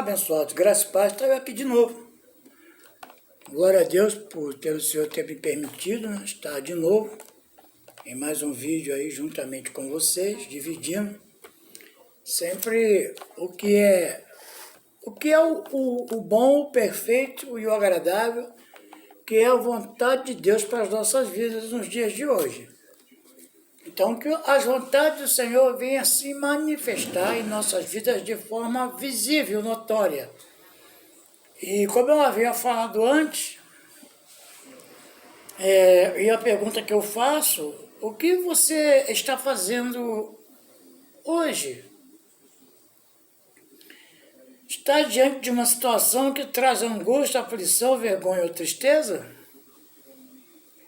abençoados, graças e paz, estou aqui de novo. Glória a Deus pelo Senhor ter me permitido, né, estar de novo em mais um vídeo aí juntamente com vocês, dividindo sempre o que é o bom, o perfeito e o agradável, que é a vontade de Deus para as nossas vidas nos dias de hoje. Então, que as vontades do Senhor venham se manifestar em nossas vidas de forma visível, notória. E como eu havia falado antes, e a pergunta que eu faço, o que você está fazendo hoje? Está diante de uma situação que traz angústia, aflição, vergonha ou tristeza?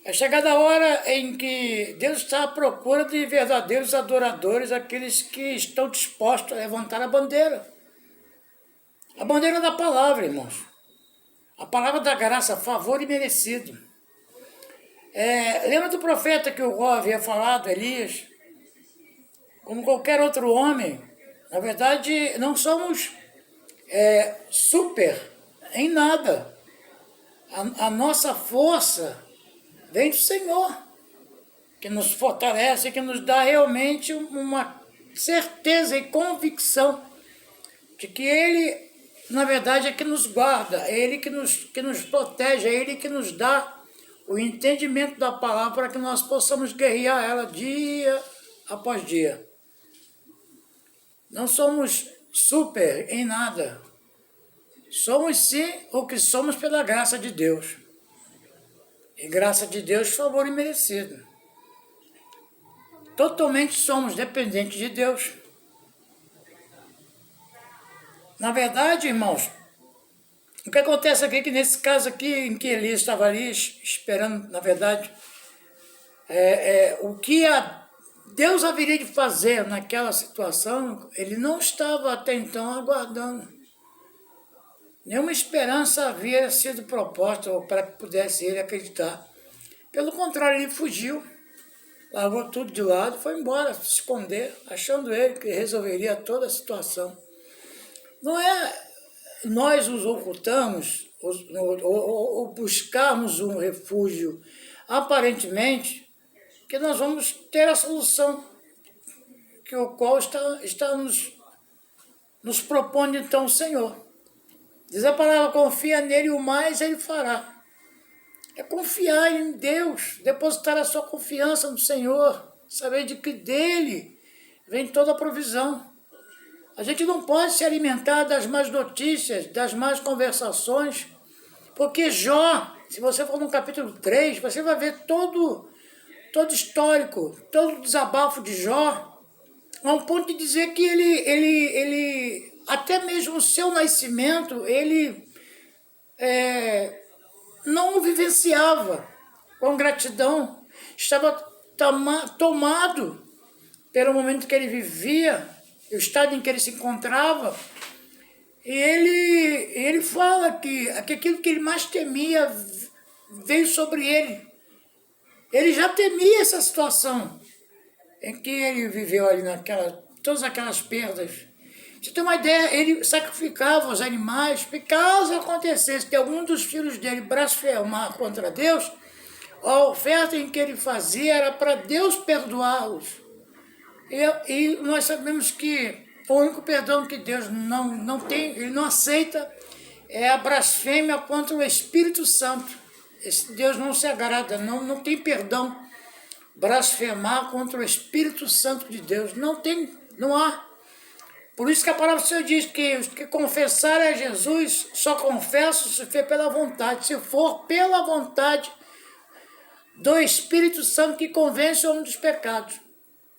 É chegada a hora em que Deus está à procura de verdadeiros adoradores, aqueles que estão dispostos a levantar a bandeira da palavra, irmãos. A palavra da graça, favor e merecido. Lembra do profeta que o Ró havia falado, Elias? Como qualquer outro homem, na verdade, não somos super em nada. A nossa força vem do Senhor, que nos fortalece, que nos dá realmente uma certeza e convicção de que Ele, na verdade, é que nos guarda, é Ele que nos protege, é Ele que nos dá o entendimento da palavra para que nós possamos guerrear ela dia após dia. Não somos super em nada. Somos sim o que somos pela graça de Deus. E graça de Deus, favor imerecido. Totalmente somos dependentes de Deus. Na verdade, irmãos, o que acontece aqui, que nesse caso aqui, em que Elias estava ali esperando, na verdade, o que Deus haveria de fazer naquela situação, ele não estava até então aguardando. Nenhuma esperança havia sido proposta para que pudesse ele acreditar. Pelo contrário, ele fugiu, largou tudo de lado e foi embora, se esconder, achando ele que resolveria toda a situação. Não é nós nos ocultamos ou buscarmos um refúgio, aparentemente, que nós vamos ter a solução, o qual está nos propondo então o Senhor. Diz a palavra, confia nele, o mais ele fará. É confiar em Deus, depositar a sua confiança no Senhor, saber de que dele vem toda a provisão. A gente não pode se alimentar das más notícias, das más conversações, porque Jó, se você for no capítulo 3, você vai ver todo histórico, todo desabafo de Jó, a um ponto de dizer que ele até mesmo o seu nascimento, ele não o vivenciava com gratidão, estava tomado pelo momento que ele vivia, o estado em que ele se encontrava, e ele fala que aquilo que ele mais temia veio sobre ele. Ele já temia essa situação em que ele viveu ali todas aquelas perdas. Você tem uma ideia, ele sacrificava os animais, porque caso acontecesse que algum dos filhos dele blasfemar contra Deus, a oferta em que ele fazia era para Deus perdoá-los. E nós sabemos que o único perdão que Deus não tem, ele não aceita, é a blasfêmia contra o Espírito Santo. Esse Deus não se agrada, não tem perdão. Blasfemar contra o Espírito Santo de Deus, não há. Por isso que a palavra do Senhor diz que os que confessarem a Jesus só confessam se for pela vontade. Se for pela vontade do Espírito Santo que convence o homem dos pecados.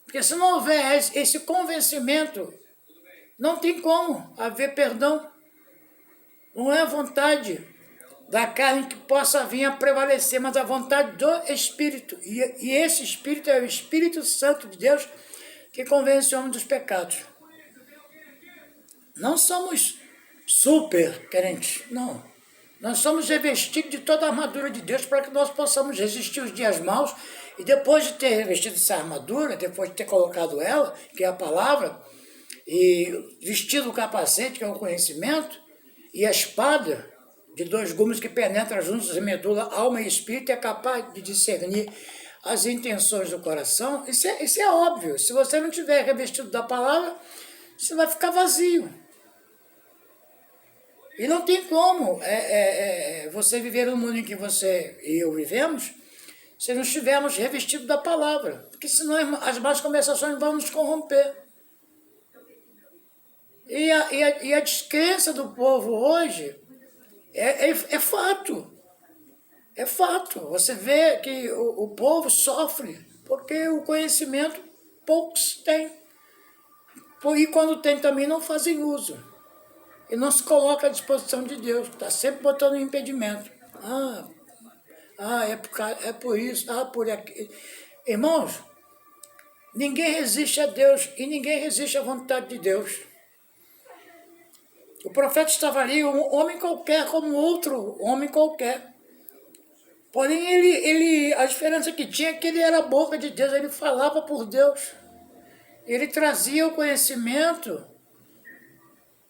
Porque se não houver esse convencimento, não tem como haver perdão. Não é a vontade da carne que possa vir a prevalecer, mas a vontade do Espírito. E esse Espírito é o Espírito Santo de Deus que convence o homem dos pecados. Não somos super crentes, não. Nós somos revestidos de toda a armadura de Deus para que nós possamos resistir os dias maus e depois de ter revestido essa armadura, depois de ter colocado ela, que é a palavra, e vestido o capacete, que é o conhecimento, E a espada de 2 gumes que penetra juntos em medula, alma e espírito, é capaz de discernir as intenções do coração. Isso é óbvio. Se você não tiver revestido da palavra, você vai ficar vazio. E não tem como você viver no mundo em que você e eu vivemos se não estivermos revestidos da palavra. Porque senão as más conversações vão nos corromper. E a descrença do povo hoje é fato. É fato. Você vê que o povo sofre porque o conhecimento poucos têm. E quando tem também não fazem uso. E não se coloca à disposição de Deus. Está sempre botando um impedimento. É por isso, por aquilo. Irmãos, ninguém resiste a Deus e ninguém resiste à vontade de Deus. O profeta estava ali, um homem qualquer, como outro homem qualquer. Porém, a diferença que tinha é que ele era a boca de Deus, ele falava por Deus. Ele trazia o conhecimento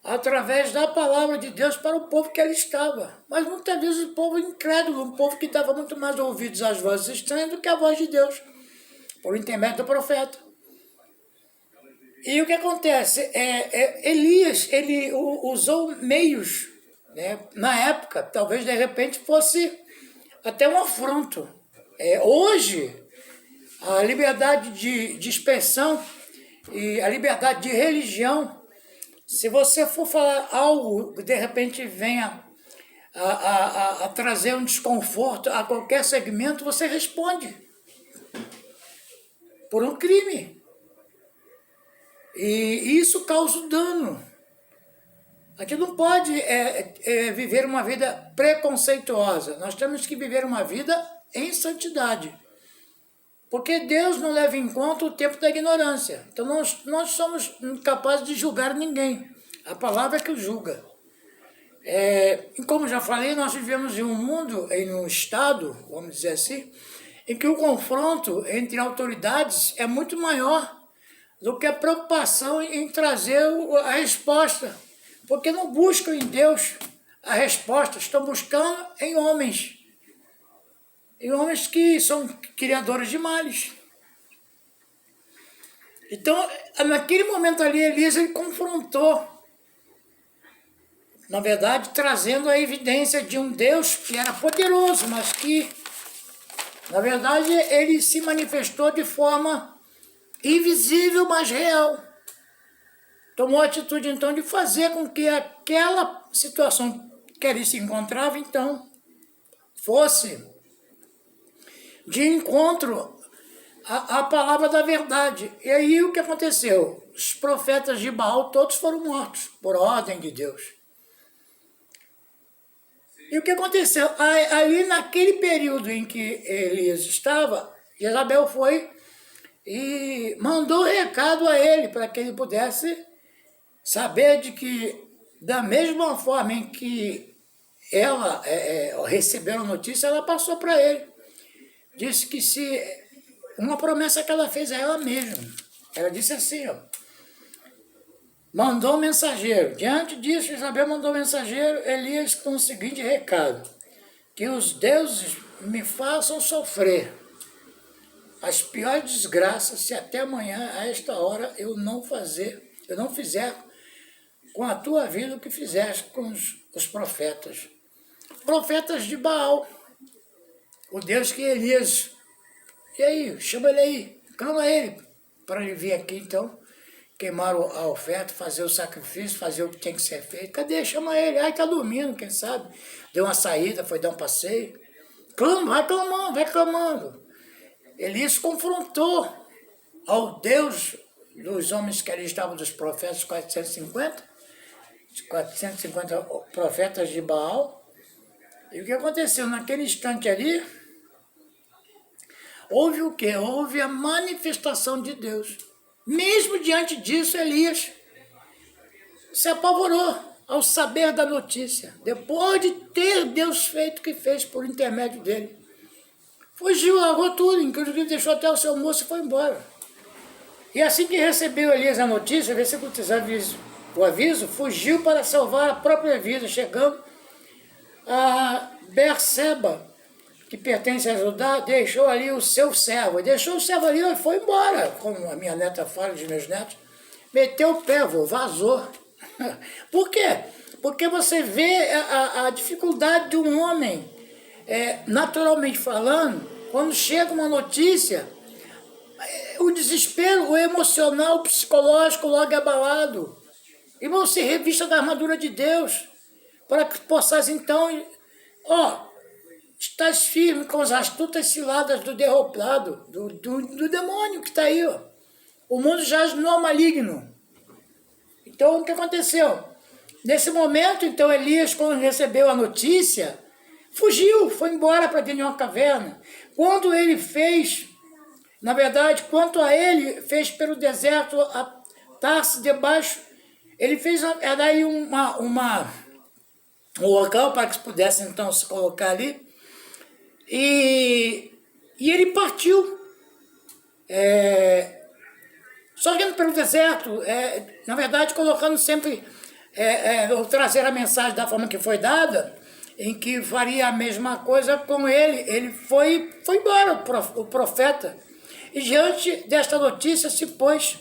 através da palavra de Deus para o povo que ali estava. Mas muitas vezes o povo incrédulo, um povo que dava muito mais ouvidos às vozes estranhas do que à voz de Deus, por intermédio do profeta. E o que acontece? Elias, ele usou meios, né? Na época, talvez de repente fosse até um afronto. Hoje, a liberdade de expressão e a liberdade de religião, se você for falar algo que de repente venha a trazer um desconforto a qualquer segmento, você responde por um crime. E isso causa dano. A gente não pode viver uma vida preconceituosa. Nós temos que viver uma vida em santidade. Porque Deus não leva em conta o tempo da ignorância. Então nós somos incapazes de julgar ninguém. A palavra é que julga. E como já falei, nós vivemos em um mundo, em um estado, vamos dizer assim, em que o confronto entre autoridades é muito maior do que a preocupação em trazer a resposta. Porque não buscam em Deus a resposta, estão buscando em homens. Em homens que são criadores de males. Então, naquele momento ali, Elias ele confrontou, na verdade, trazendo a evidência de um Deus que era poderoso, mas que, na verdade, ele se manifestou de forma invisível, mas real. Tomou a atitude, então, de fazer com que aquela situação que ele se encontrava, então, fosse de encontro à palavra da verdade. E aí o que aconteceu? Os profetas de Baal todos foram mortos, por ordem de Deus. E o que aconteceu? Ali naquele período em que Elias estava, Jezabel foi e mandou recado a ele, para que ele pudesse saber de que, da mesma forma em que ela recebeu a notícia, ela passou para ele. Disse que uma promessa que ela fez a ela mesma. Ela disse assim, mandou um mensageiro. Diante disso, Isabel mandou um mensageiro, Elias, com o seguinte recado: que os deuses me façam sofrer as piores desgraças se até amanhã, a esta hora, eu não fizer com a tua vida o que fizeste com os profetas. Profetas de Baal. O Deus que Elias... E aí, chama ele aí, clama ele, para ele vir aqui então, queimar a oferta, fazer o sacrifício, fazer o que tem que ser feito. Cadê? Chama ele. Ai, tá dormindo, quem sabe? Deu uma saída, foi dar um passeio. Clama, vai clamando. Elias confrontou ao Deus dos homens que ali estavam, dos profetas, 450 profetas de Baal. E o que aconteceu? Naquele instante ali, houve o quê? Houve a manifestação de Deus. Mesmo diante disso, Elias se apavorou ao saber da notícia. Depois de ter Deus feito o que fez por intermédio dele. Fugiu, largou tudo, inclusive deixou até o seu almoço e foi embora. E assim que recebeu Elias a notícia, versículo 19 diz: o aviso, fugiu para salvar a própria vida, chegando a Berseba, que pertence a Judá, deixou ali o seu servo. Deixou o servo ali e foi embora, como a minha neta fala, dos meus netos. Meteu o pé, vazou. Por quê? Porque você vê a dificuldade de um homem, naturalmente falando, quando chega uma notícia, o desespero, o emocional, o psicológico logo é abalado. Irmão, se revista da armadura de Deus, para que possas então, estás firme com as astutas ciladas do derrotado, do demônio que está aí. Ó. O mundo jaz no maligno. Então, o que aconteceu? Nesse momento, então, Elias, quando recebeu a notícia, fugiu, foi embora para dentro de uma caverna. Quando ele fez, na verdade, quanto a ele, fez pelo deserto a Tarse debaixo, ele fez, era aí um local para que pudesse, então, se colocar ali, e ele partiu, só indo pelo deserto, na verdade, colocando sempre, trazer a mensagem da forma que foi dada, em que faria a mesma coisa com ele foi embora, o profeta, e diante desta notícia se pôs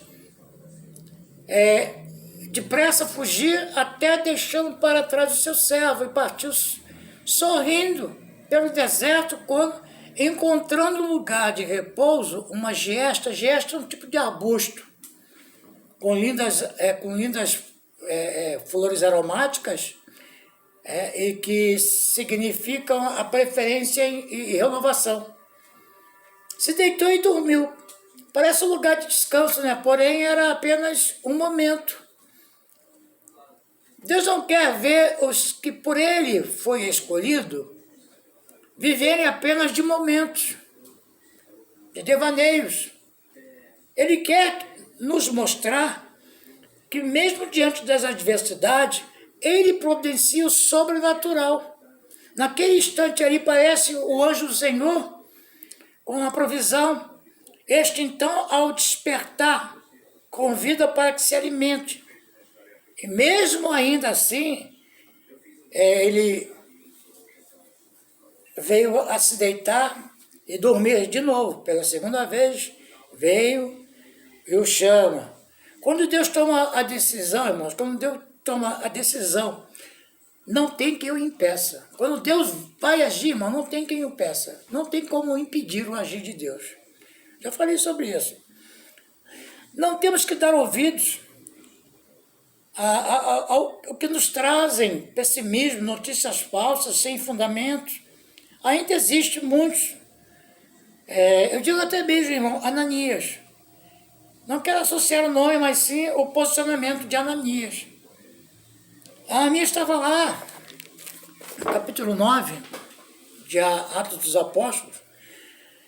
depressa fugir, até deixando para trás o seu servo, e partiu sorrindo pelo deserto, quando, encontrando um lugar de repouso, uma giesta é um tipo de arbusto, com lindas flores aromáticas, e que significam a preferência e renovação. Se deitou e dormiu. Parece um lugar de descanso, né? Porém, era apenas um momento. Deus não quer ver os que por Ele foi escolhido viverem apenas de momentos, de devaneios. Ele quer nos mostrar que mesmo diante das adversidades, Ele providencia o sobrenatural. Naquele instante ali parece o anjo do Senhor com a provisão. Este então, ao despertar, convida para que se alimente. E mesmo ainda assim, ele veio a se deitar e dormir de novo. Pela segunda vez, veio e o chama. Quando Deus toma a decisão, irmãos, quando Deus toma a decisão, não tem quem o impeça. Quando Deus vai agir, irmão, não tem quem o impeça. Não tem como impedir o agir de Deus. Já falei sobre isso. Não temos que dar ouvidos ao que nos trazem pessimismo, notícias falsas, sem fundamentos. Ainda existe muitos. Eu digo até mesmo, irmão, Ananias. Não quero associar o nome, mas sim o posicionamento de Ananias. Ananias estava lá, no capítulo 9, de Atos dos Apóstolos.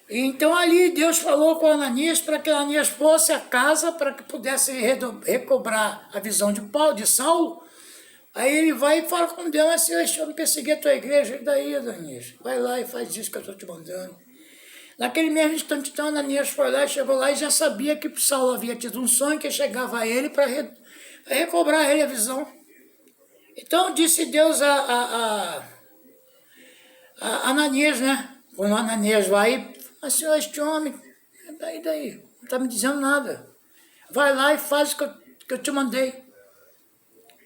E então ali Deus falou com Ananias para que Ananias fosse à casa para que pudesse recobrar a visão de Saulo. Aí ele vai e fala com Deus assim: eu não persegui a tua igreja, e daí, Ananias? Vai lá e faz isso que eu estou te mandando. Naquele mesmo instante, então, Ananias foi lá, chegou lá e já sabia que Saulo havia tido um sonho que chegava a ele para recobrar a ele a visão. Então disse Deus a Ananias, né? Quando Ananias vai, mas Senhor, este homem, daí, não está me dizendo nada. Vai lá e faz o que eu te mandei.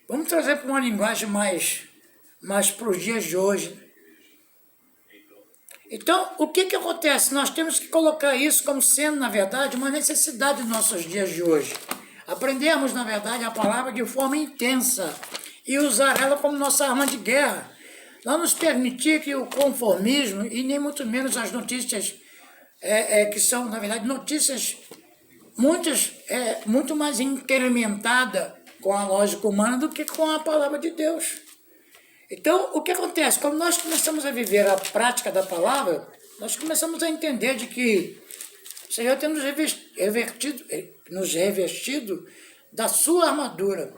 Vamos trazer para uma linguagem mais para os dias de hoje. Então, o que acontece? Nós temos que colocar isso como sendo, na verdade, uma necessidade dos nossos dias de hoje. Aprendermos, na verdade, a palavra de forma intensa e usar ela como nossa arma de guerra. Não nos permitir que o conformismo, e nem muito menos as notícias, que são, na verdade, notícias muito mais incrementadas com a lógica humana do que com a palavra de Deus. Então, o que acontece? Quando nós começamos a viver a prática da palavra, nós começamos a entender de que o Senhor tem nos revestido da sua armadura.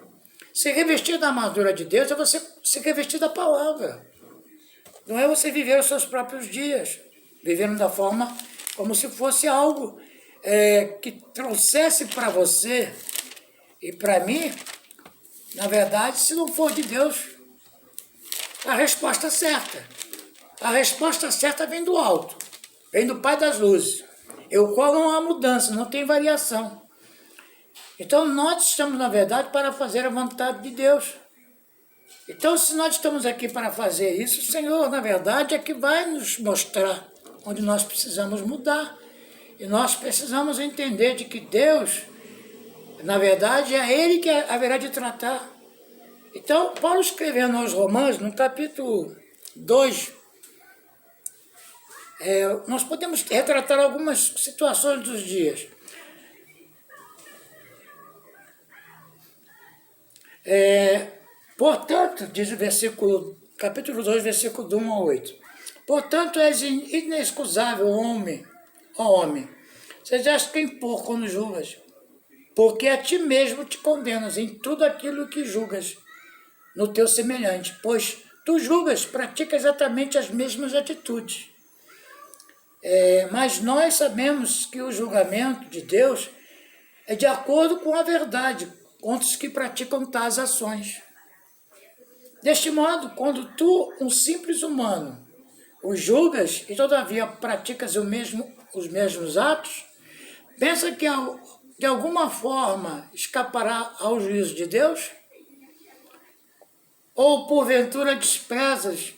Se revestir da armadura de Deus é você se revestir da palavra. Não é você viver os seus próprios dias, vivendo da forma como se fosse algo que trouxesse para você e para mim Na verdade, se não for de Deus, a resposta certa. A resposta certa vem do alto, vem do Pai das Luzes, o qual não há mudança, não tem variação. Então nós estamos, na verdade, para fazer a vontade de Deus. Então, se nós estamos aqui para fazer isso, o Senhor, na verdade, é que vai nos mostrar onde nós precisamos mudar. E nós precisamos entender de que Deus, na verdade, é Ele que haverá de tratar. Então, Paulo escrevendo aos Romanos, no capítulo 2, nós podemos retratar algumas situações dos dias. Portanto, diz o capítulo 2, versículo 1 a 8. Portanto, és inexcusável, homem, sejas quem for quando julgas, porque a ti mesmo te condenas em tudo aquilo que julgas no teu semelhante, pois tu julgas, pratica exatamente as mesmas atitudes. Mas nós sabemos que o julgamento de Deus é de acordo com a verdade contra os que praticam tais ações. Deste modo, quando tu, um simples humano, o julgas e todavia praticas os mesmos atos, pensa que de alguma forma escapará ao juízo de Deus? Ou porventura desprezas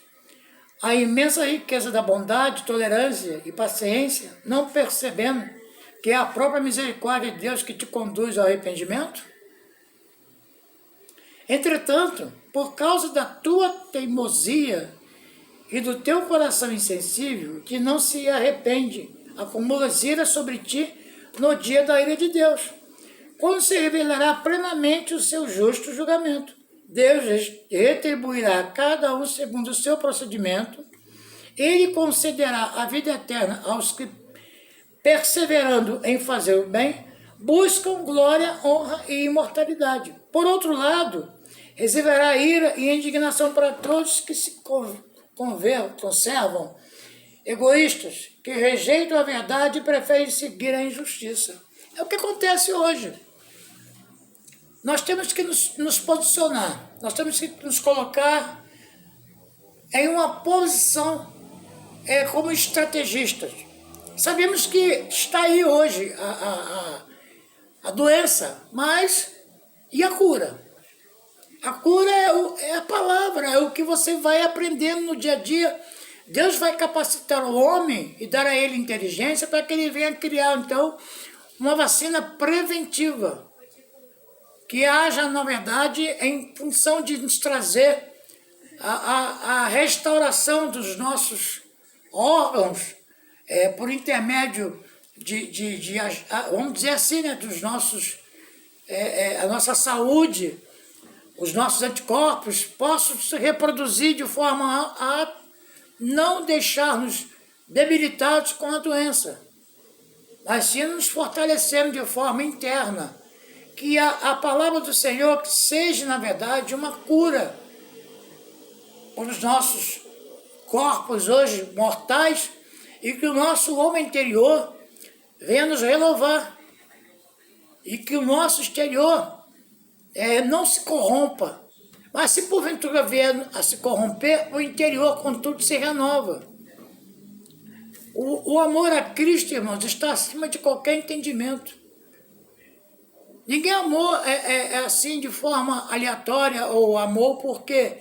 a imensa riqueza da bondade, tolerância e paciência, não percebendo que é a própria misericórdia de Deus que te conduz ao arrependimento? Entretanto, por causa da tua teimosia e do teu coração insensível, que não se arrepende, acumulas ira sobre ti no dia da ira de Deus, quando se revelará plenamente o seu justo julgamento. Deus retribuirá a cada um segundo o seu procedimento. Ele concederá a vida eterna aos que, perseverando em fazer o bem, buscam glória, honra e imortalidade. Por outro lado, reservará ira e indignação para todos que se conservam egoístas, que rejeitam a verdade e preferem seguir a injustiça. É o que acontece hoje. Nós temos que nos posicionar, nós temos que nos colocar em uma posição como estrategistas. Sabemos que está aí hoje a doença, mas e a cura? A cura é a palavra, é o que você vai aprendendo no dia a dia. Deus vai capacitar o homem e dar a ele inteligência para que ele venha criar, então, uma vacina preventiva, que haja, na verdade, em função de nos trazer a restauração dos nossos órgãos, por intermédio vamos dizer assim, né, dos nossos, a nossa saúde, os nossos anticorpos possam se reproduzir de forma a não deixar-nos debilitados com a doença, mas sim nos fortalecendo de forma interna. Que a palavra do Senhor seja, na verdade, uma cura para os nossos corpos hoje mortais e que o nosso homem interior venha nos renovar e que o nosso exterior não se corrompa. Mas se porventura vier a se corromper, o interior, contudo, se renova. O amor a Cristo, irmãos, está acima de qualquer entendimento. Ninguém amou assim de forma aleatória ou amou porque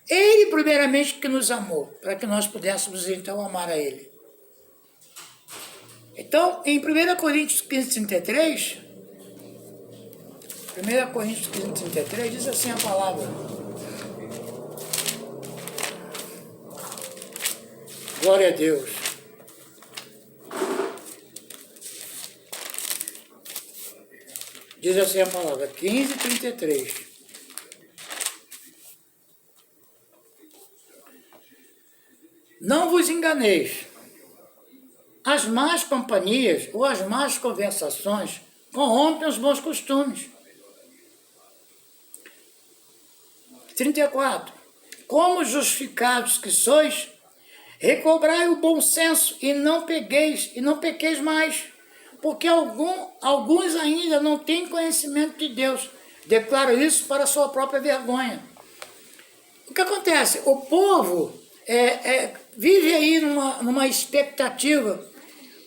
Ele primeiramente que nos amou, para que nós pudéssemos então amar a Ele. Então, em 1 Coríntios 15, 33, 1 Coríntios 15, 33 diz assim a palavra: glória a Deus. Diz assim a palavra, 15, 33. Não vos enganeis. As más companhias ou as más conversações corrompem os bons costumes. 34. Como justificados que sois, recobrai o bom senso e não pequeis mais, porque alguns ainda não têm conhecimento de Deus. Declaro isso para a sua própria vergonha. O que acontece? O povo vive aí numa expectativa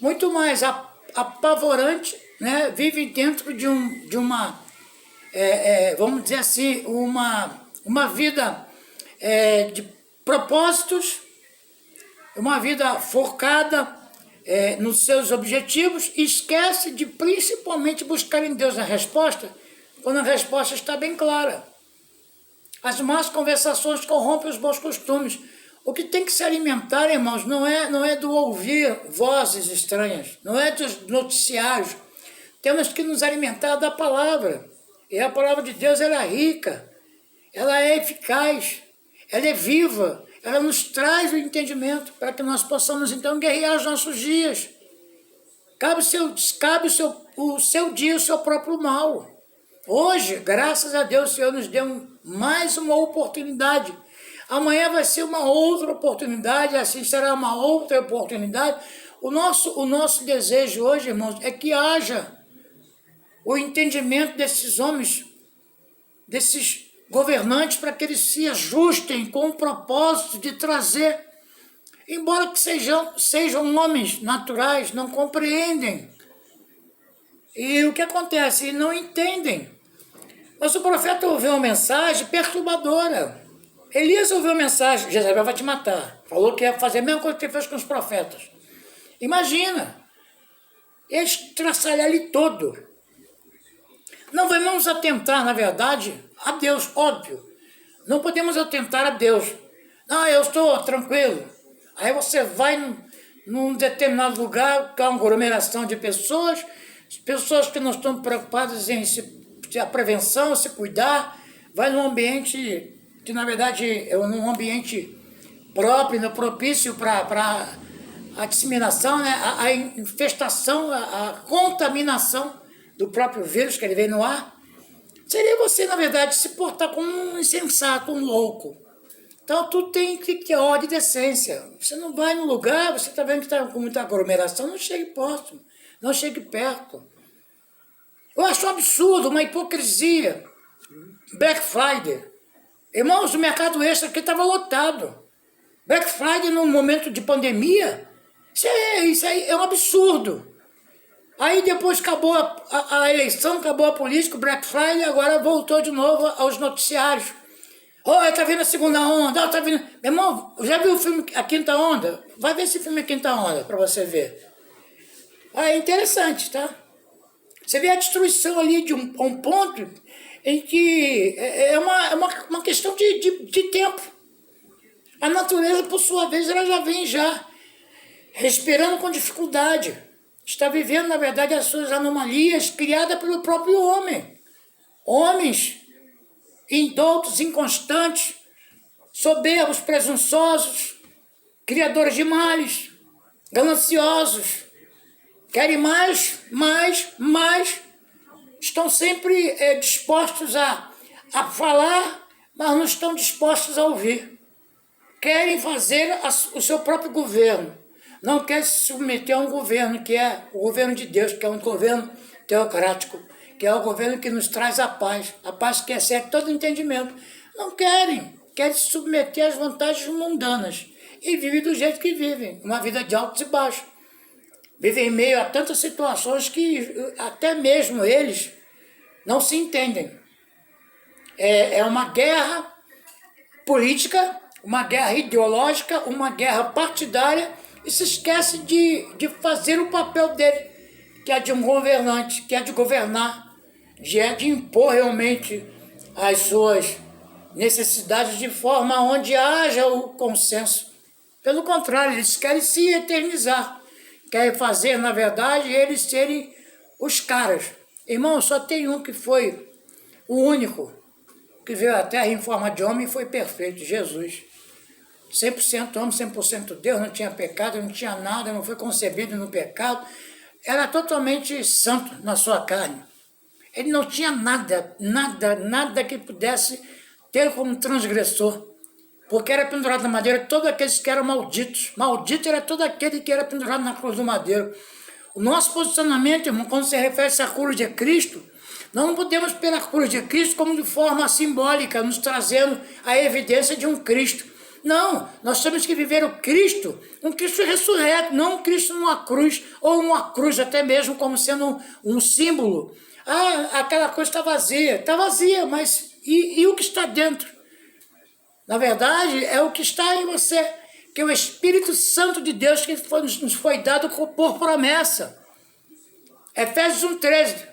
muito mais apavorante, né? Vive dentro de uma, vamos dizer assim, uma vida de propósitos, uma vida focada nos seus objetivos, e esquece de principalmente buscar em Deus a resposta, quando a resposta está bem clara. As más conversações corrompem os bons costumes. O que tem que se alimentar, irmãos, não é do ouvir vozes estranhas, não é dos noticiários. Temos que nos alimentar da palavra. E a palavra de Deus, ela é rica, ela é eficaz, ela é viva, ela nos traz o entendimento para que nós possamos, então, guerrear os nossos dias. Cabe o seu dia, o seu próprio mal. Hoje, graças a Deus, o Senhor nos deu mais uma oportunidade. Amanhã vai ser uma outra oportunidade, assim será uma outra oportunidade. O nosso desejo hoje, irmãos, é que haja o entendimento desses homens, desses governantes, para que eles se ajustem com o propósito de trazer, embora que sejam homens naturais, não compreendem. E o que acontece? Eles não entendem. Mas o profeta ouviu uma mensagem perturbadora. Elias ouviu uma mensagem: Jezabel vai te matar. Falou que ia fazer a mesma coisa que ele fez com os profetas. Imagina, estraçalhar-lhe todo. Não vamos atentar, na verdade, a Deus, óbvio. Não podemos atentar a Deus. Eu estou tranquilo. Aí você vai num determinado lugar, com uma aglomeração de pessoas que não estão preocupadas em a prevenção, se cuidar, vai num ambiente que, na verdade, é um ambiente próprio, propício para a disseminação, né? A infestação, a contaminação do próprio vírus que ele vem no ar. Seria você, na verdade, se portar como um insensato, um louco. Então, tudo tem que ter ordem e decência. Você não vai num lugar, você está vendo que está com muita aglomeração, não chegue próximo, não chegue perto. Eu acho um absurdo, uma hipocrisia. Black Friday. Irmãos, o mercado extra aqui estava lotado. Black Friday num momento de pandemia, isso aí é um absurdo. Aí depois acabou a eleição, acabou a política, o Black Friday, agora voltou de novo aos noticiários. Tá vindo a segunda onda, tá vindo... Meu irmão, já viu o filme A Quinta Onda? Vai ver esse filme A Quinta Onda, para você ver. É interessante, tá? Você vê a destruição ali de um ponto em que é uma questão de tempo. A natureza, por sua vez, ela já vem respirando com dificuldade. Está vivendo, na verdade, as suas anomalias criadas pelo próprio homem. Homens indoutos, inconstantes, soberbos, presunçosos, criadores de males, gananciosos, querem mais, estão sempre dispostos a falar, mas não estão dispostos a ouvir. Querem fazer o seu próprio governo, não querem se submeter a um governo que é o governo de Deus, que é um governo teocrático, que é o governo que nos traz a paz que excede todo entendimento. Não querem se submeter às vantagens mundanas e vivem do jeito que vivem, uma vida de altos e baixos. Vivem em meio a tantas situações que até mesmo eles não se entendem. É uma guerra política, uma guerra ideológica, uma guerra partidária, e se esquece de fazer o papel dele, que é de um governante, que é de governar, de impor realmente as suas necessidades de forma onde haja o consenso. Pelo contrário, eles querem se eternizar, querem fazer, na verdade, eles serem os caras. Irmão, só tem um que foi o único que veio à Terra em forma de homem e foi perfeito, Jesus. 100% homem, 100% Deus, não tinha pecado, não tinha nada, não foi concebido no pecado, era totalmente santo na sua carne. Ele não tinha nada que pudesse ter como transgressor, porque era pendurado na madeira todos aqueles que eram malditos. Maldito era todo aquele que era pendurado na cruz do madeiro. O nosso posicionamento, irmão, quando se refere à cruz de Cristo, Nós não podemos pela cruz de Cristo como de forma simbólica, nos trazendo a evidência de um Cristo. Não, nós temos que viver o Cristo, um Cristo ressurreto, não um Cristo numa cruz, ou uma cruz até mesmo como sendo um símbolo. Ah, aquela cruz está vazia, mas e o que está dentro? Na verdade, é o que está em você, que é o Espírito Santo de Deus que nos foi dado por promessa. Efésios 1,13.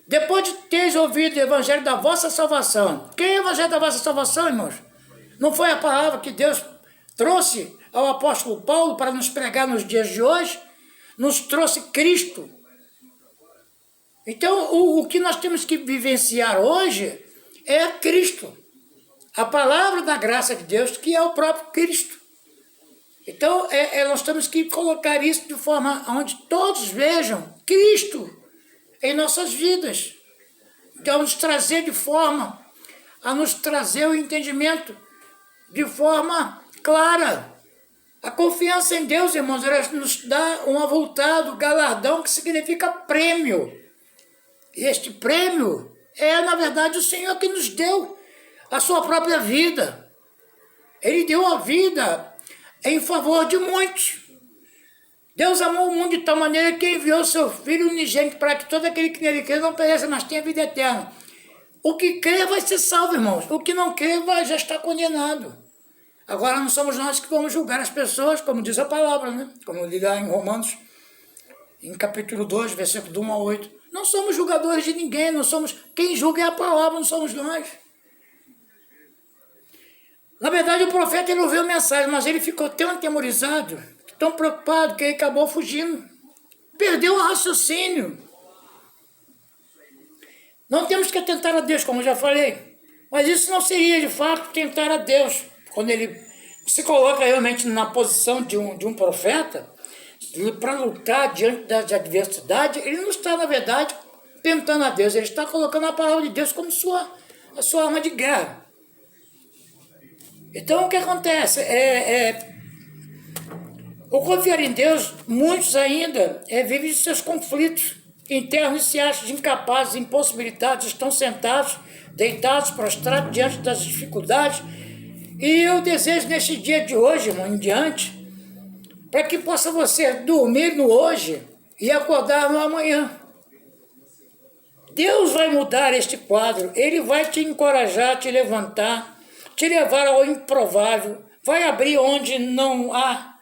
Depois de teres ouvido o evangelho da vossa salvação. Quem é o evangelho da vossa salvação, irmãos? Não foi a palavra que Deus trouxe ao apóstolo Paulo para nos pregar nos dias de hoje? Nos trouxe Cristo. Então, o que nós temos que vivenciar hoje é Cristo. A palavra da graça de Deus, que é o próprio Cristo. Então, nós temos que colocar isso de forma onde todos vejam Cristo em nossas vidas. Então, nos trazer a nos trazer o entendimento de forma clara. A confiança em Deus, irmãos, ela nos dá um avultado galardão que significa prêmio. E este prêmio é, na verdade, o Senhor que nos deu a sua própria vida. Ele deu a vida em favor de muitos. Deus amou o mundo de tal maneira que enviou seu Filho unigênito para que todo aquele que nele crê não pereça, mas tenha vida eterna. O que crê vai ser salvo, irmãos. O que não crê já está condenado. Agora não somos nós que vamos julgar as pessoas, como diz a palavra, né? Como diz lá em Romanos, em capítulo 2, versículo 1 a 8. Não somos julgadores de ninguém, não somos... Quem julga é a palavra, não somos nós. Na verdade, o profeta ele ouviu a mensagem, mas ele ficou tão atemorizado, tão preocupado, que ele acabou fugindo. Perdeu o raciocínio. Não temos que atentar a Deus, como eu já falei. Mas isso não seria, de fato, tentar a Deus. Quando ele se coloca realmente na posição de um profeta, para lutar diante das adversidades, ele não está, na verdade, tentando a Deus. Ele está colocando a palavra de Deus como a sua arma de guerra. Então, o que acontece? O confiar em Deus, muitos ainda vivem de seus conflitos internos e se acham incapazes, impossibilitados, estão sentados, deitados, prostrados diante das dificuldades. E eu desejo neste dia de hoje, irmão, em diante, para que possa você dormir no hoje e acordar no amanhã. Deus vai mudar este quadro, Ele vai te encorajar, te levantar, te levar ao improvável, vai abrir onde não há,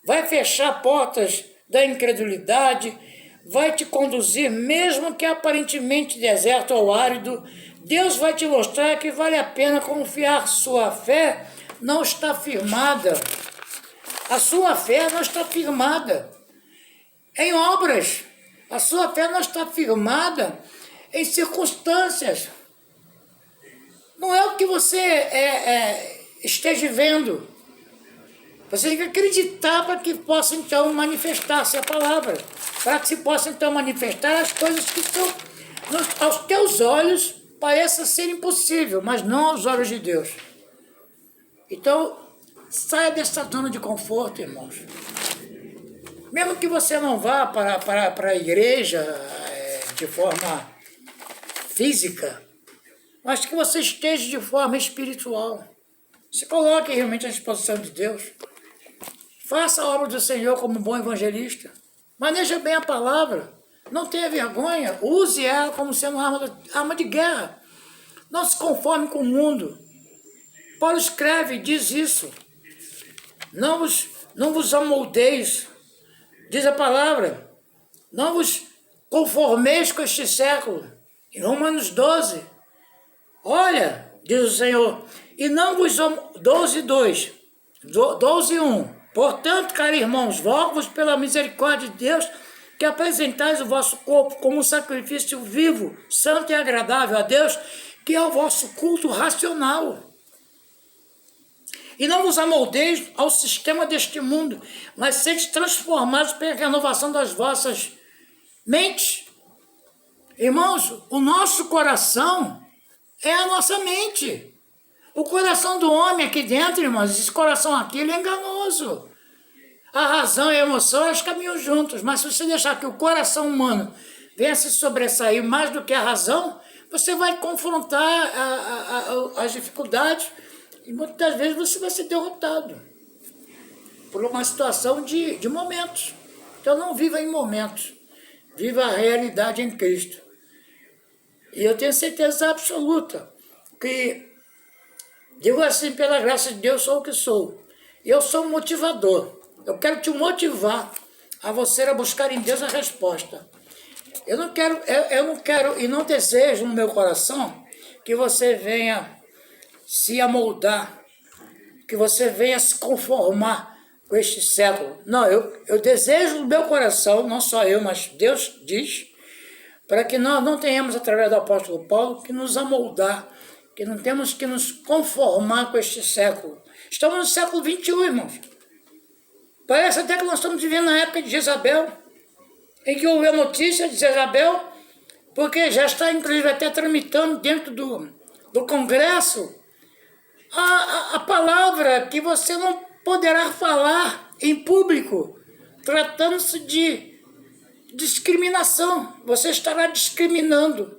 vai fechar portas da incredulidade, vai te conduzir, mesmo que aparentemente deserto ou árido. Deus vai te mostrar que vale a pena confiar. Sua fé não está firmada. A sua fé não está firmada em obras. A sua fé não está firmada em circunstâncias. Não é o que você esteja vendo. Você tem que acreditar para que possa, então, manifestar-se a palavra. Para que se possa, então, manifestar as coisas que são, aos teus olhos, pareça ser impossível, mas não aos olhos de Deus. Então, saia dessa zona de conforto, irmãos. Mesmo que você não vá para a igreja de forma física, mas que você esteja de forma espiritual. Se coloque realmente à disposição de Deus. Faça a obra do Senhor como um bom evangelista. Maneje bem a palavra. Não tenha vergonha. Use ela como sendo arma de guerra. Não se conforme com o mundo. Paulo escreve e diz isso. Não vos amoldeis, diz a palavra. Não vos conformeis com este século. Em Romanos 12. Olha, diz o Senhor, e não vos 12:2, 12:1. Portanto, caros irmãos, rogo-vos pela misericórdia de Deus que apresentais o vosso corpo como um sacrifício vivo, santo e agradável a Deus, que é o vosso culto racional. E não vos amoldeis ao sistema deste mundo, mas sede transformados pela renovação das vossas mentes. Irmãos, o nosso coração é a nossa mente. O coração do homem aqui dentro, irmãos, esse coração aqui, ele é enganoso. A razão e a emoção, elas caminham juntos, mas se você deixar que o coração humano venha se sobressair mais do que a razão, você vai confrontar as dificuldades e muitas vezes você vai ser derrotado por uma situação de momentos. Então não viva em momentos, viva a realidade em Cristo. E eu tenho certeza absoluta que, digo assim, pela graça de Deus, sou o que sou. Eu sou um motivador. Eu quero te motivar a você a buscar em Deus a resposta. Eu não quero e não desejo no meu coração que você venha se amoldar, que você venha se conformar com este século. Não, eu desejo no meu coração, não só eu, mas Deus diz, para que nós não tenhamos, através do apóstolo Paulo, que nos amoldar, que não temos que nos conformar com este século. Estamos no século XXI, irmãos. Parece até que nós estamos vivendo na época de Jezabel, em que houve a notícia de Jezabel, porque já está, inclusive, até tramitando dentro do Congresso a palavra que você não poderá falar em público, tratando-se de discriminação. Você estará discriminando,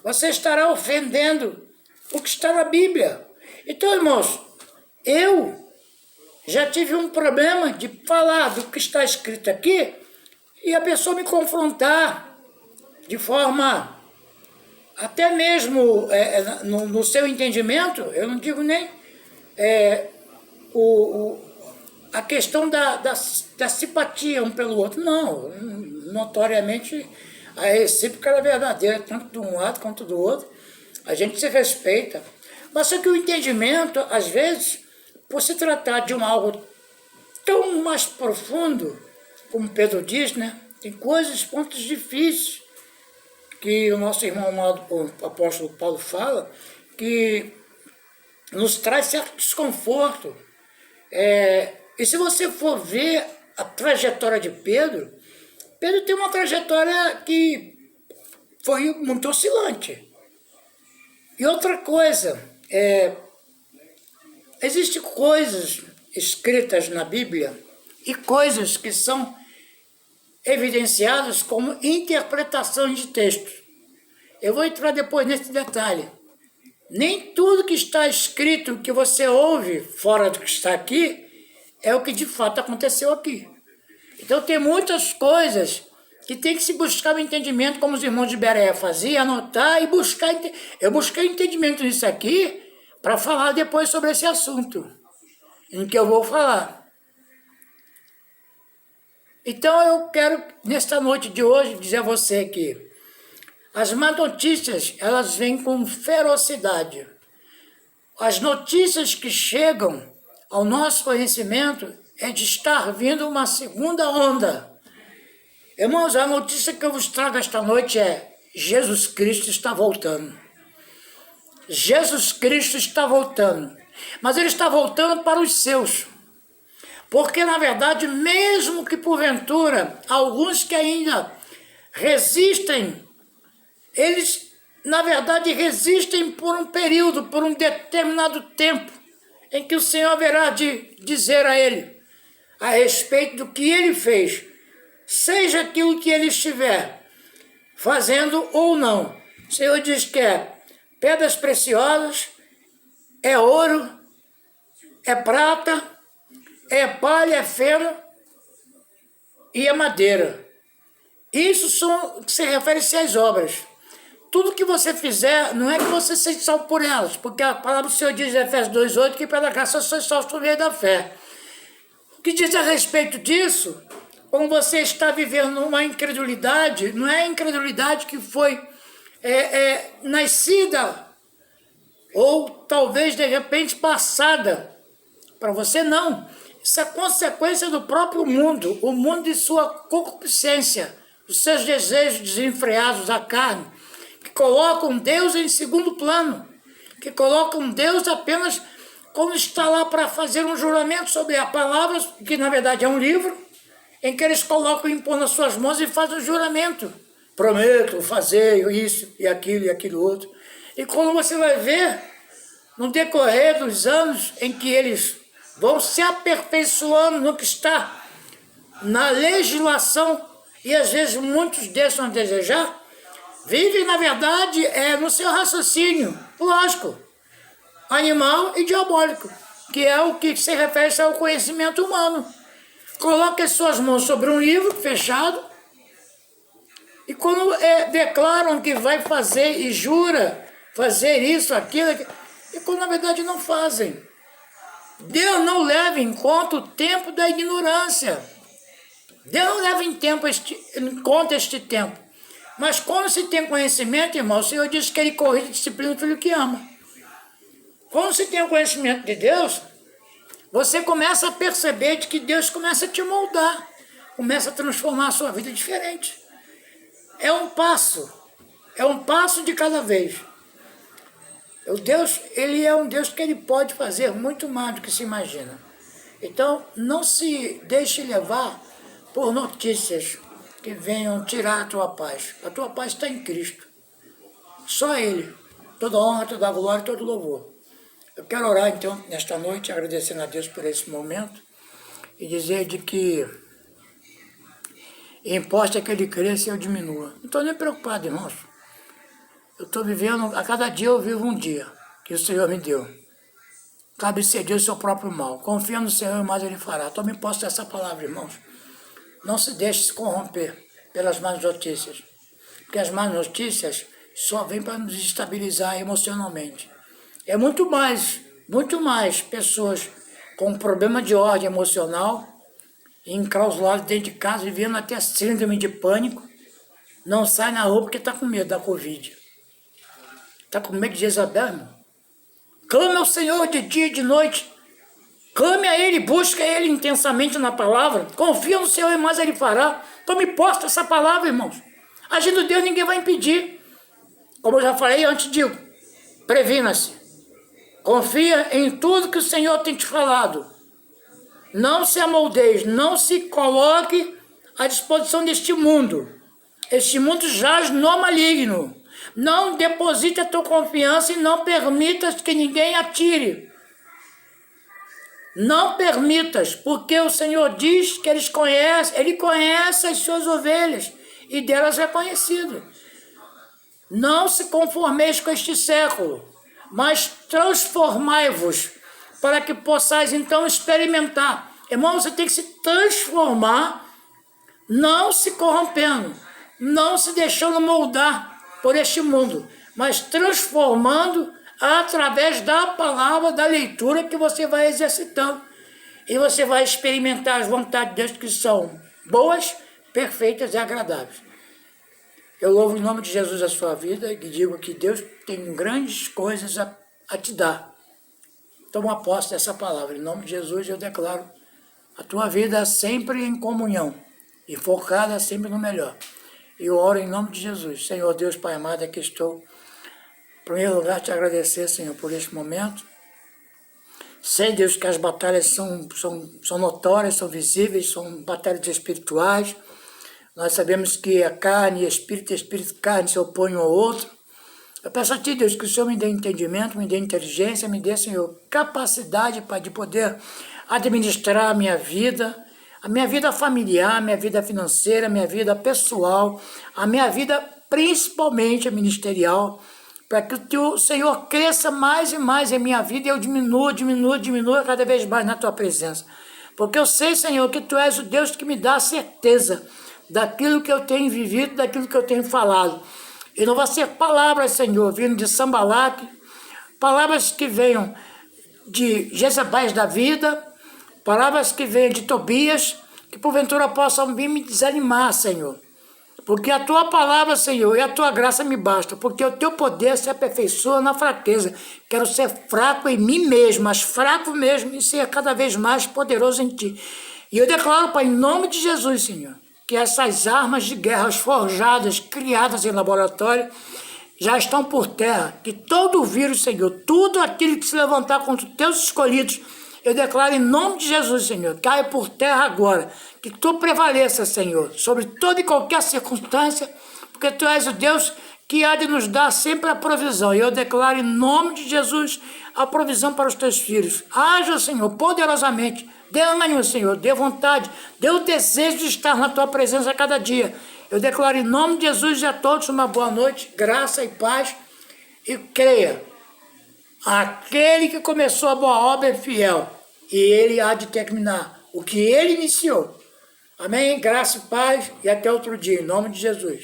você estará ofendendo o que está na Bíblia. Então, irmãos, eu já tive um problema de falar do que está escrito aqui e a pessoa me confrontar de forma até mesmo no seu entendimento. Eu não digo nem a questão da simpatia um pelo outro. Não, notoriamente a recíproca é verdadeira, tanto de um lado quanto do outro. A gente se respeita. Mas só que o entendimento, às vezes, por se tratar de algo tão mais profundo, como Pedro diz, né? Tem coisas, pontos difíceis, que o nosso irmão amado, o apóstolo Paulo fala, que nos traz certo desconforto. E se você for ver a trajetória de Pedro, Pedro tem uma trajetória que foi muito oscilante. E outra coisa, existem coisas escritas na Bíblia e coisas que são evidenciadas como interpretações de textos. Eu vou entrar depois nesse detalhe. Nem tudo que está escrito, que você ouve fora do que está aqui, é o que de fato aconteceu aqui. Então tem muitas coisas que tem que se buscar o entendimento, como os irmãos de Bereia faziam, anotar e buscar. Eu busquei entendimento nisso aqui para falar depois sobre esse assunto, em que eu vou falar. Então eu quero, nesta noite de hoje, dizer a você que as más notícias, elas vêm com ferocidade. As notícias que chegam ao nosso conhecimento é de estar vindo uma segunda onda. Irmãos, a notícia que eu vos trago esta noite é: Jesus Cristo está voltando. Jesus Cristo está voltando. Mas Ele está voltando para os seus. Porque, na verdade, mesmo que porventura, alguns que ainda resistem, eles, na verdade, resistem por um período, por um determinado tempo, em que o Senhor haverá de dizer a ele, a respeito do que ele fez, seja aquilo que ele estiver fazendo ou não. O Senhor diz que é pedras preciosas, é ouro, é prata, é palha, é feno e é madeira. Isso se refere-se às obras. Tudo que você fizer, não é que você seja salvo por elas, porque a palavra do Senhor diz em Efésios 2,8 que pela graça sois salvos por meio da fé. O que diz a respeito disso, como você está vivendo uma incredulidade, não é a incredulidade que foi nascida ou talvez de repente passada para você, não. Isso é consequência do próprio mundo, o mundo de sua concupiscência, os seus desejos desenfreados da carne, que colocam Deus em segundo plano, que colocam Deus apenas quando está lá para fazer um juramento sobre a palavra, que na verdade é um livro, em que eles colocam, impõem nas suas mãos e fazem o juramento. Prometo fazer isso e aquilo outro. E quando você vai ver, no decorrer dos anos em que eles vão se aperfeiçoando no que está na legislação E às vezes muitos deixam a desejar, vivem, na verdade, no seu raciocínio, lógico, animal e diabólico, que é o que se refere ao conhecimento humano. Coloca as suas mãos sobre um livro fechado e quando declaram que vai fazer e jura fazer isso, aquilo, e quando na verdade não fazem. Deus não leva em conta o tempo da ignorância. Deus não leva em conta este tempo. Mas quando se tem conhecimento, irmão, o Senhor diz que Ele corrige e disciplina o filho que ama. Quando se tem o conhecimento de Deus, você começa a perceber de que Deus começa a te moldar, começa a transformar a sua vida diferente. É um passo de cada vez. O Deus, Ele é um Deus que Ele pode fazer muito mais do que se imagina. Então, não se deixe levar por notícias que venham tirar a tua paz. A tua paz está em Cristo. Só Ele. Toda honra, toda glória, todo louvor. Eu quero orar, então, nesta noite, agradecendo a Deus por esse momento e dizer de que importa que Ele cresça e eu diminua. Não estou nem preocupado, irmãos. Eu estou vivendo, a cada dia eu vivo um dia que o Senhor me deu. Cabe ceder o seu próprio mal. Confia no Senhor e mais Ele fará. Tome posse dessa palavra, irmãos. Não se deixe se corromper pelas más notícias. Porque as más notícias só vêm para nos desestabilizar emocionalmente. É muito mais pessoas com problema de ordem emocional, enclausuladas dentro de casa, vivendo até síndrome de pânico, não sai na rua porque está com medo da Covid. Está com medo de Jezabel, irmão? Clame ao Senhor de dia e de noite. Clame a Ele, busca Ele intensamente na palavra. Confia no Senhor e mais Ele fará. Tome posse dessa palavra, irmãos. Agindo Deus, ninguém vai impedir. Como eu já falei antes, digo, previna-se. Confia em tudo que o Senhor tem te falado. Não se amoldeie, não se coloque à disposição deste mundo. Este mundo jaz no maligno. Não deposite a tua confiança e não permitas que ninguém atire. Não permitas, porque o Senhor diz que Ele conhece as suas ovelhas e delas é conhecido. Não se conformeis com este século, mas transformai-vos para que possais então experimentar. Irmão, você tem que se transformar, não se corrompendo, não se deixando moldar por este mundo, mas transformando através da palavra, da leitura que você vai exercitando. E você vai experimentar as vontades de Deus que são boas, perfeitas e agradáveis. Eu louvo em nome de Jesus a sua vida e digo que Deus tem grandes coisas a te dar. Toma posse dessa palavra. Em nome de Jesus eu declaro a tua vida sempre em comunhão e focada sempre no melhor. E eu oro em nome de Jesus. Senhor Deus, Pai amado, aqui estou. Em primeiro lugar, te agradecer, Senhor, por este momento. Sei, Deus, que as batalhas são notórias, são visíveis, são batalhas espirituais. Nós sabemos que a carne e espírito e carne se opõem um ao outro. Eu peço a Ti, Deus, que o Senhor me dê entendimento, me dê inteligência, me dê, Senhor, capacidade de poder administrar a minha vida familiar, a minha vida financeira, a minha vida pessoal, a minha vida principalmente ministerial, para que o Senhor cresça mais e mais em minha vida e eu diminua cada vez mais na Tua presença. Porque eu sei, Senhor, que Tu és o Deus que me dá a certeza daquilo que eu tenho vivido, daquilo que eu tenho falado. E não vai ser palavras, Senhor, vindo de Sambalaque, palavras que venham de Jezabéis da vida, palavras que venham de Tobias, que porventura possam vir me desanimar, Senhor. Porque a Tua palavra, Senhor, e a Tua graça me basta, porque o Teu poder se aperfeiçoa na fraqueza. Quero ser fraco em mim mesmo, mas fraco mesmo, e ser cada vez mais poderoso em Ti. E eu declaro, Pai, em nome de Jesus, Senhor, que essas armas de guerra forjadas, criadas em laboratório, já estão por terra, que todo o vírus, Senhor, tudo aquilo que se levantar contra os Teus escolhidos, eu declaro em nome de Jesus, Senhor, caia por terra agora, que Tu prevaleça, Senhor, sobre toda e qualquer circunstância, porque Tu és o Deus que há de nos dar sempre a provisão. E eu declaro em nome de Jesus a provisão para os Teus filhos. Haja, Senhor, poderosamente Dê ânimo, Senhor, dê vontade, dê o desejo de estar na tua presença a cada dia. Eu declaro em nome de Jesus a todos uma boa noite, graça e paz, e creia, aquele que começou a boa obra é fiel, e ele há de terminar o que ele iniciou. Amém? Graça e paz, e até outro dia, em nome de Jesus.